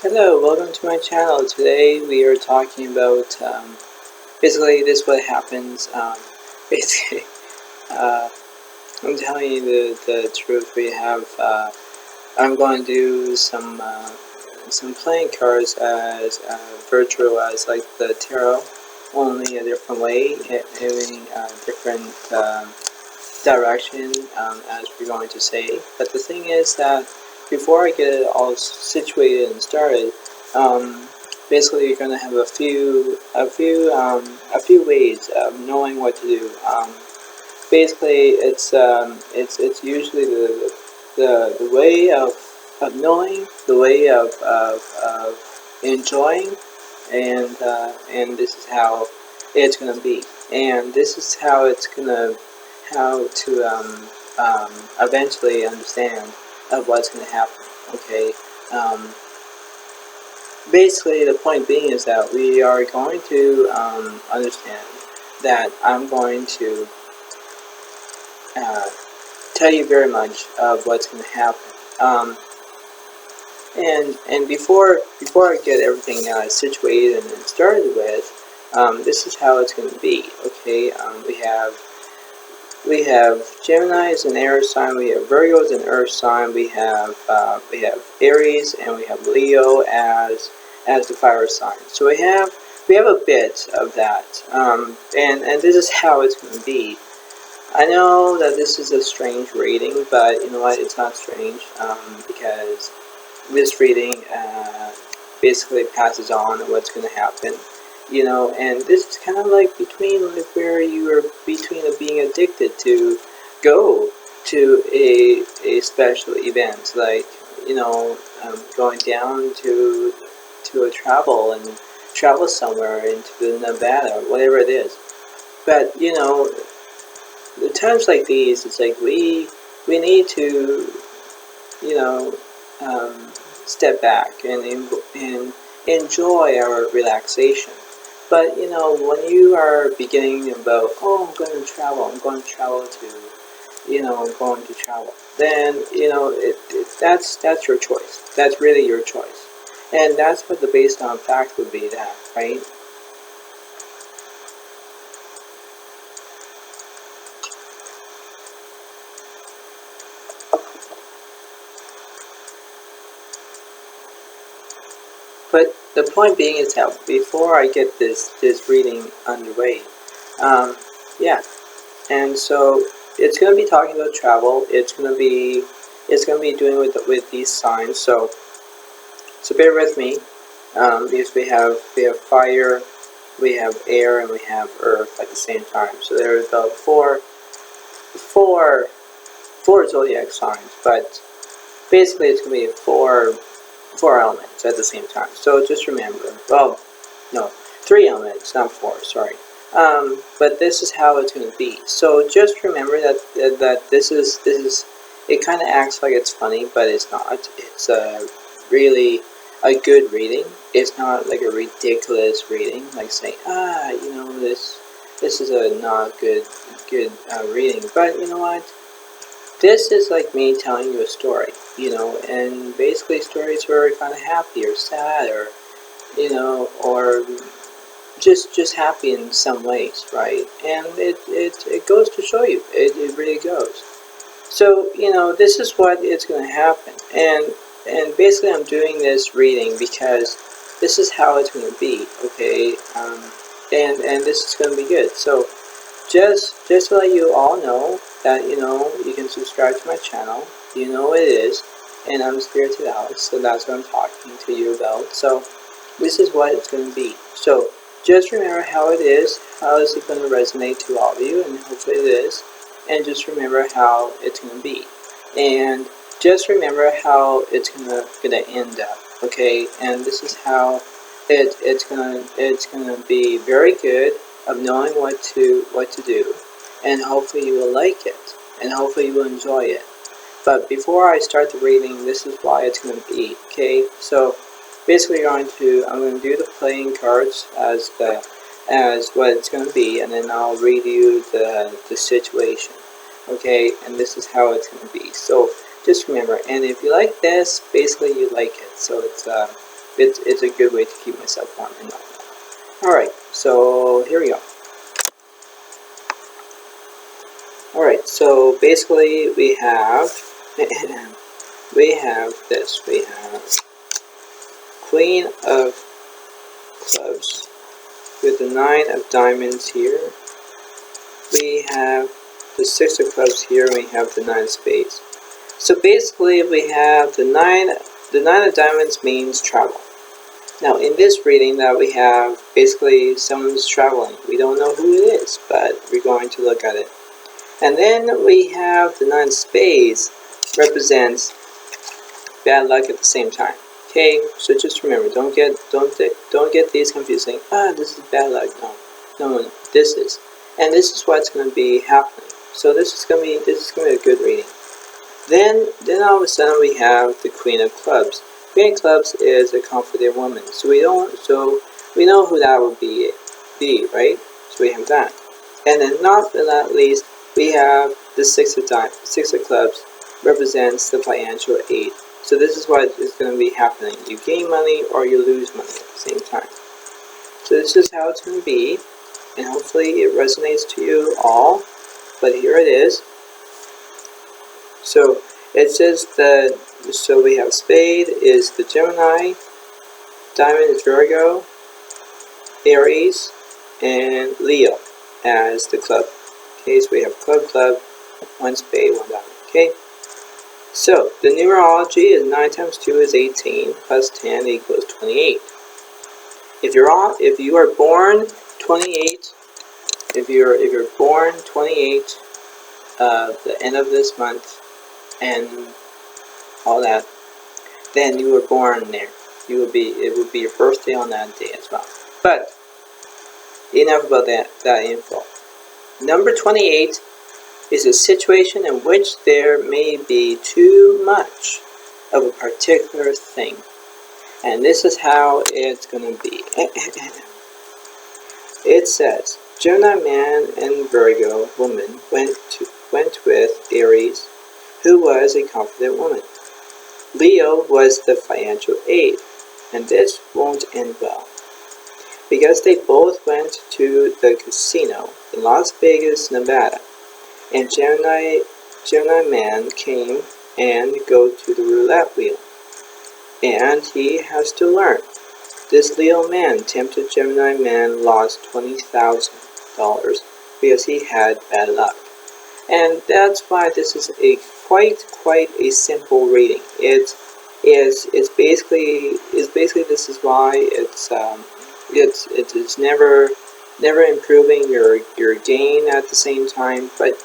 Hello, welcome to my channel. Today we are talking about basically this what happens. Basically, uh, I'm telling you the truth. We have I'm going to do some playing cards as virtual as like the tarot, only a different way, having a different direction as we're going to say. But the thing is that before I get it all situated and started, basically you're going to have a few ways of knowing what to do. Basically, it's usually the way of knowing, the way of enjoying, and this is how it's going to be, and this is how it's going to how to eventually understand of what's going to happen. Okay. Um, Basically, the point being is that we are going to understand that I'm going to uh, tell you very much of what's going to happen. And before I get everything situated and started with, this is how it's going to be. Okay. We have Gemini as an air sign. We have Virgo as an earth sign. We have Aries, and we have Leo as the fire sign. So we have a bit of that, and this is how it's going to be. I know that this is a strange reading, but you know what? It's not strange because this reading basically passes on what's going to happen. You know, and this is kind of like between like where you are between of being addicted to go to a special event, like you know, going down to a travel and travel somewhere into the Nevada, whatever it is. But you know, the times like these, it's like we need to you know step back and enjoy our relaxation. But you know, when you are beginning about, oh, I'm going to travel to, you know, I'm going to travel, then you know, that's your choice. That's really your choice, and that's what the based on fact would be. That right? But the point being is that before I get this reading underway, um, yeah, and so it's going to be talking about travel. It's going to be doing with these signs. So bear with me, because we have fire, we have air, and we have earth at the same time. So there are about four zodiac signs, but basically it's going to be four elements at the same time. So just remember, well, no, three elements, not four. Sorry. But this is how it's going to be. So just remember that this is. It kind of acts like it's funny, but it's not. It's really a good reading. It's not like a ridiculous reading, like saying, you know, this is a not good reading. But you know what? This is like me telling you a story, you know, and basically stories are kind of happy or sad or, you know, or just happy in some ways, right? And it goes to show you, it really goes. So, you know, this is what it's going to happen. And basically I'm doing this reading because this is how it's going to be, okay? And this is going to be good. So just to let you all know that, you know, you can subscribe to my channel. You know what it is. And I'm Spirited Alice, so that's what I'm talking to you about. So this is what it's going to be. So just remember how it is. How is it going to resonate to all of you? And hopefully it is. And just remember how it's going to be. And just remember how it's gonna end up. Okay? And this is how it's gonna be very good of knowing what to do, and hopefully you will like it, and hopefully you will enjoy it. But before I start the reading, this is why it's going to be. Okay, so basically I'm going to do the playing cards as what it's going to be, and then I'll read you the situation. Okay, and this is how it's going to be. So just remember, and if you like this, basically you like it. So it's it's a good way to keep myself warm and all that. Alright, so here we go. Alright, so basically we have we have this. We have Queen of Clubs with the 9 of Diamonds here. We have the 6 of Clubs here, and we have the 9 of Spades. So basically we have the 9 of Diamonds means travel. Now in this reading that we have, basically someone's traveling. We don't know who it is, but we're going to look at it. And then we have the 9 of Spades represents bad luck at the same time. Okay, so just remember, don't get these confusing. This is bad luck. No, this is, and this is what's going to be happening. So this is going to be a good reading. Then all of a sudden we have the Queen of Clubs. Queen of Clubs is a confident woman. So we know who that would be, right? So we have that, and then not least, we have the 6 of Clubs represents the financial aid. So this is what is going to be happening. You gain money or you lose money at the same time. So this is how it's going to be, and hopefully it resonates to you all. But here it is. So it says that, so we have Spade is the Gemini, Diamond is Virgo, Aries, and Leo as the club. Okay, so we have club, 1 spade, 1 diamond. Okay. So the numerology is 9 times 2 is 18 plus 10 equals 28. If you are born 28, if you're born 28, the end of this month and all that, then you were born there. It would be your birthday on that day as well. But enough about that info. Number 28 is a situation in which there may be too much of a particular thing. And this is how it's going to be. It says, Gemini man and Virgo woman went with Aries, who was a confident woman. Leo was the financial aid, and this won't end well, because they both went to the casino in Las Vegas, Nevada, and Gemini man came and go to the roulette wheel, and he has to learn. This Leo man tempted Gemini man lost $20,000 because he had bad luck. And that's why this is a quite a simple reading. It's basically this is why it's never improving your gain at the same time. But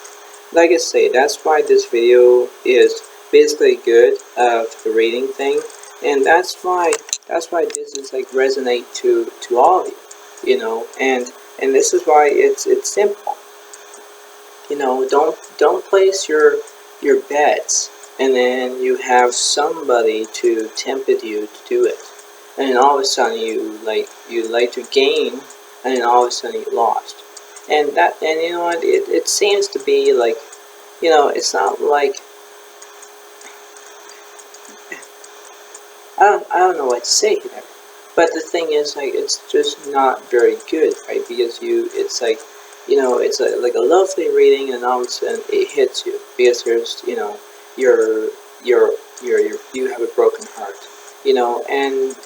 like I say, that's why this video is basically good of the reading thing, and that's why this is like resonate to all of you, and this is why it's simple. Don't place your bets and then you have somebody to tempt you to do it, and then all of a sudden you like to gain, and then all of a sudden you lost. And you know what, it seems to be like, it's not like, I don't know what to say here, but the thing is, like, it's just not very good, right? Because it's like, it's like a lovely reading, and all of a sudden it hits you because there's, you have a broken heart, and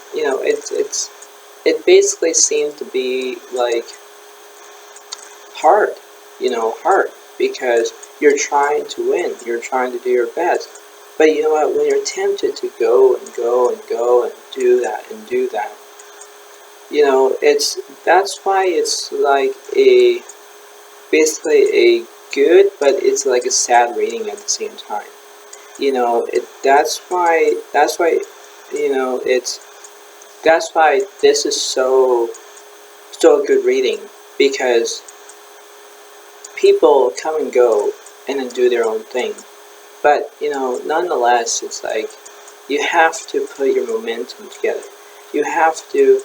it basically seems to be like hard, because you're trying to win, you're trying to do your best, but you know what? When you're tempted to go and go and go and do that, that's why it's like basically a good, but it's like a sad reading at the same time. That's why this is so a good reading, because people come and go and then do their own thing. But, nonetheless, it's like you have to put your momentum together. You have to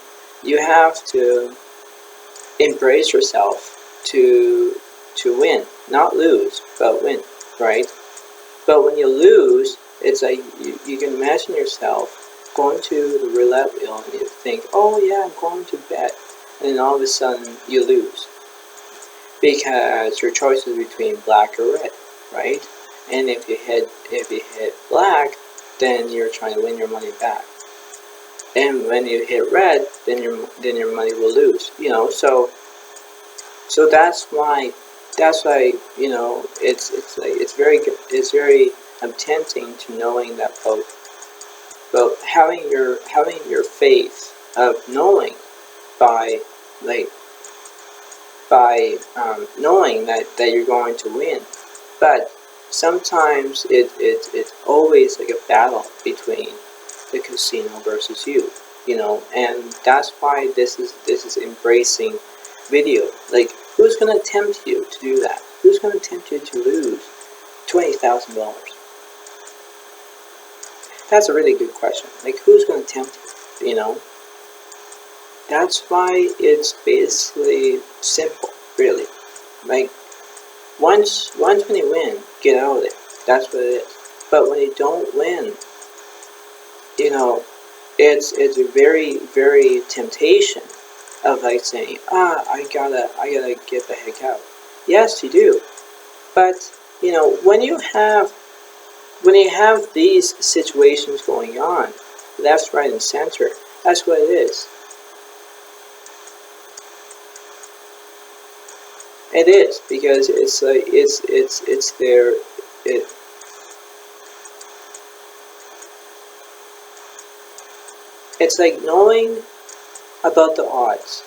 embrace yourself to win, not lose, but win, right? But when you lose, it's like you can imagine yourself going to the roulette wheel and you think, oh yeah, I'm going to bet, and then all of a sudden you lose because your choice is between black or red, right? And if you hit black, then you're trying to win your money back. And when you hit red, then your money will lose. So that's why it's very tempting to knowing that both having your faith of knowing by knowing that you're going to win, but sometimes it's always like a battle between the casino versus you, and that's why this is embracing video. Like, who's going to tempt you to do that? Who's going to tempt you to lose $20,000? That's a really good question. Like, who's going to tempt you? That's why it's basically simple, really. Like, once when you win, get out of it. That's what it is. But when you don't win, it's a very, very temptation of like saying, I gotta get the heck out. Yes, you do. But when you have these situations going on, left, right, and center, that's what it is. It is, because it's like it's there. It's like knowing about the odds,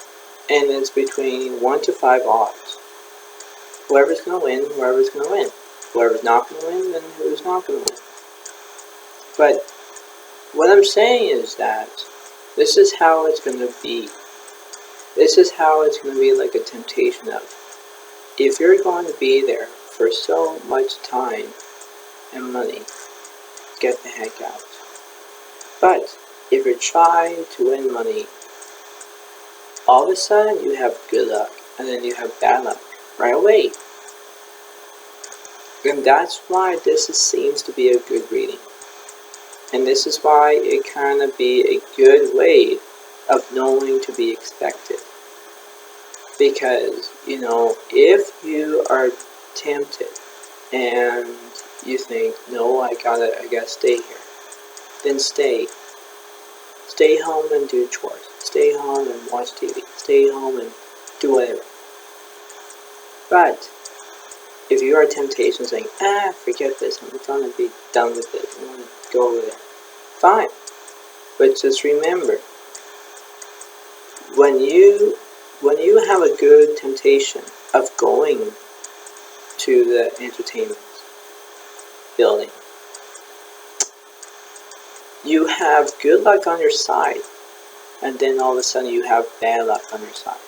and it's between 1 to 5 odds. Whoever's going to win, whoever's going to win. Whoever's not going to win, then who's not going to win. But what I'm saying is that this is how it's going to be. This is how it's going to be like a temptation of, if you're going to be there for so much time and money, get the heck out. But if you try to win money, all of a sudden you have good luck, and then you have bad luck right away. And that's why this seems to be a good reading. And this is why it kind of be a good way of knowing to be expected. Because, if you are tempted and you think, no, I gotta stay here, then stay. Stay home and do chores. Stay home and watch TV. Stay home and do whatever. But if you are temptation saying, forget this, I'm gonna be done with it, I want to go over there, fine. But just remember, when you have a good temptation of going to the entertainment building, you have good luck on your side, and then all of a sudden you have bad luck on your side.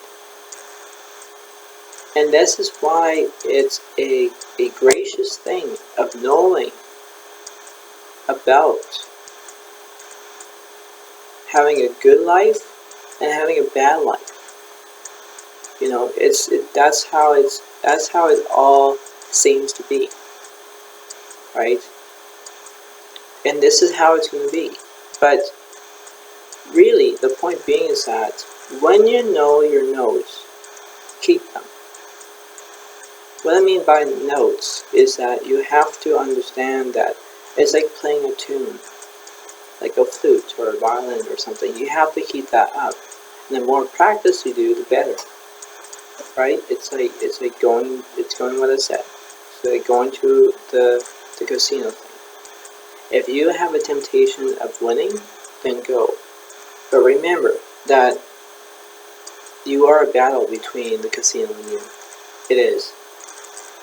And this is why it's a gracious thing of knowing about having a good life and having a bad life. That's how it all seems to be, right? And this is how it's going to be. But really, the point being is that when you know your notes, keep them. What I mean by notes is that you have to understand that it's like playing a tune, like a flute or a violin or something. You have to keep that up. And the more practice you do, the better. Right? It's going what I said. So like going to the casino thing. If you have a temptation of winning, then go. But remember that you are a battle between the casino and you. It is.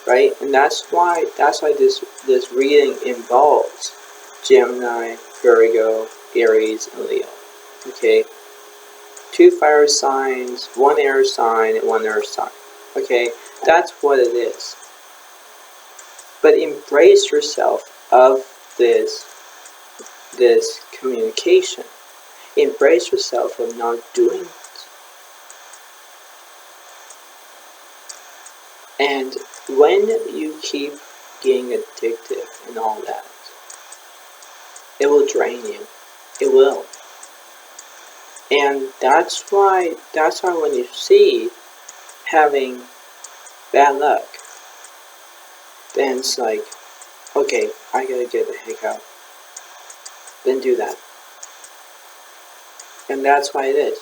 Right? And that's why this reading involves Gemini, Virgo, Aries, and Leo. Okay? 2 fire signs, 1 air sign, and 1 earth sign. Okay? That's what it is. But embrace yourself of this communication. Embrace yourself of not doing it. And when you keep getting addictive and all that, it will drain you. It will. And that's why when you see having bad luck, then it's like, okay, I gotta get the heck out. Then do that. And that's why it is.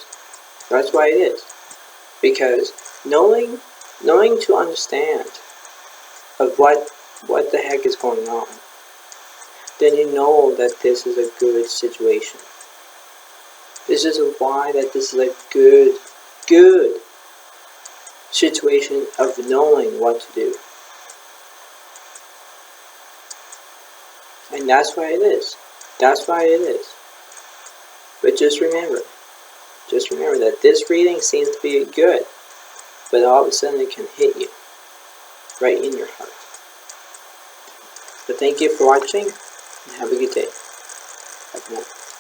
That's why it is. Because knowing to understand of what the heck is going on, then you know that this is a good situation. This is why that this is a good situation of knowing what to do. And that's why it is. That's why it is. But just remember that this reading seems to be good, but all of a sudden it can hit you right in your heart. But thank you for watching, and have a good day. Bye for now.